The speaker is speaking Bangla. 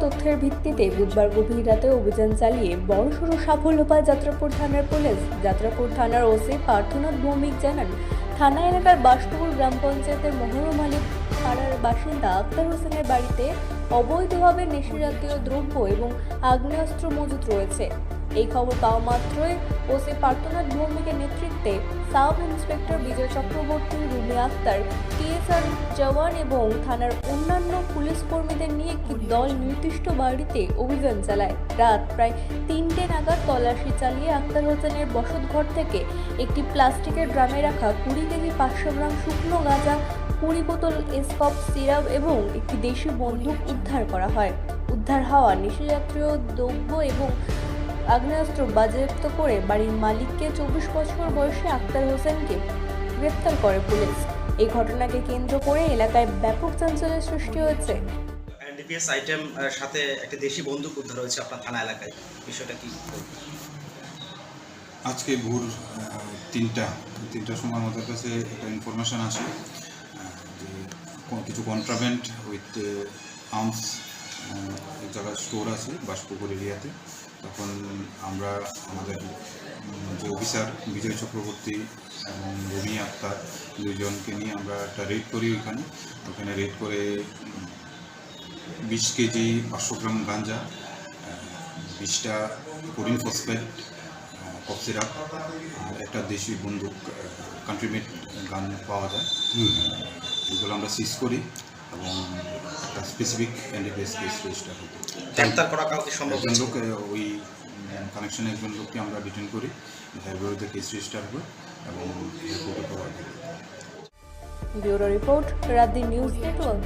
তথ্যের ভিত্তিতে বুধবার গভীর রাতে অভিযান চালিয়ে বড়সড় সাফল্য পায় যাত্রাপুর থানার পুলিশ। যাত্রাপুর থানার ওসি পার্থনাথ ভৌমিক জানান, থানা এলাকার বাসপুকুর গ্রাম পঞ্চায়েতের মহরম আলী পাড়ার বাসিন্দা আক্তার হোসেনের বাড়িতে অবৈধভাবে নেশাজাতীয় দ্রব্য এবং আগ্নেয়াস্ত্র মজুত রয়েছে। এই খবর পাওয়া মাত্রই ওসি পার্থনাথ ভৌমিকের নেতৃত্বে সাব ইন্সপেক্টর বিজয় চক্রবর্তী, রুমি আক্তার, টিএসআর জওয়ান এবং থানার অন্যান্য পুলিশ কর্মীদের নিয়ে একটি দল নির্দিষ্ট বাড়িতে অভিযান চালায়। রাত প্রায় 3টে নাগাদ তল্লাশি চালিয়ে আক্তার হোসেনের বসতঘর থেকে একটি প্লাস্টিকের ড্রামে রাখা 20 কেজি 500 গ্রাম শুকনো গাঁজা, 20 বোতল এসকপ সিরাপ এবং একটি দেশি বন্দুক উদ্ধার করা হয়। উদ্ধার হওয়া নেশাজাতীয় দ্রব্য এবং আগ্নেয়াস্ত্র বাজেয়াপ্ত করে বাড়ির মালিককে 24 বছর বয়সী আক্তার হোসেনকে গ্রেফতার করে পুলিশ। এই ঘটনাকে কেন্দ্র করে এলাকায় ব্যাপক চাঞ্চল্যের সৃষ্টি হয়েছে। এনডিপিএস আইটেম সাথে একটা দেশি বন্দুক উদ্ধার হয়েছে আপনার থানা এলাকায়, বিষয়টা কি? আজকে ভোর 3টার সময় আমাদের কাছে একটা ইনফরমেশন আসে যে কিছু কন্ট্রাব্যান্ড উইথ আর্মস এক জায়গায় স্টোর আছে বাসপুকুর এরিয়াতে। তখন আমরা আমাদের যে অফিসার বিজয় চক্রবর্তী এবং রুমি আক্তার দুইজনকে নিয়ে আমরা একটা রেড করি। ওখানে রেড করে 20 কেজি 500 গ্রাম গাঞ্জা, 20টা কোরিন ফসফেট কফ সিরাপ আর একটা দেশি বন্দুক কান্ট্রিমেড গান পাওয়া যায়। এগুলো আমরা সিজ করি এবং একটা স্পেসিফিক এনডিপিএস কেস রেজিস্টার হতো। গ্রেফতার করা কাউকে সম্ভব? একজন লোক ওই কানেকশনে একজন লোককে আমরা ডিটেন করি, এর বিরুদ্ধে কেস রেজিস্টার হবে এবং এয়ারপোর্টে পাওয়া যাবে। ব্যুরো রিপোর্ট, রাত নিউজ নেটওয়ার্ক।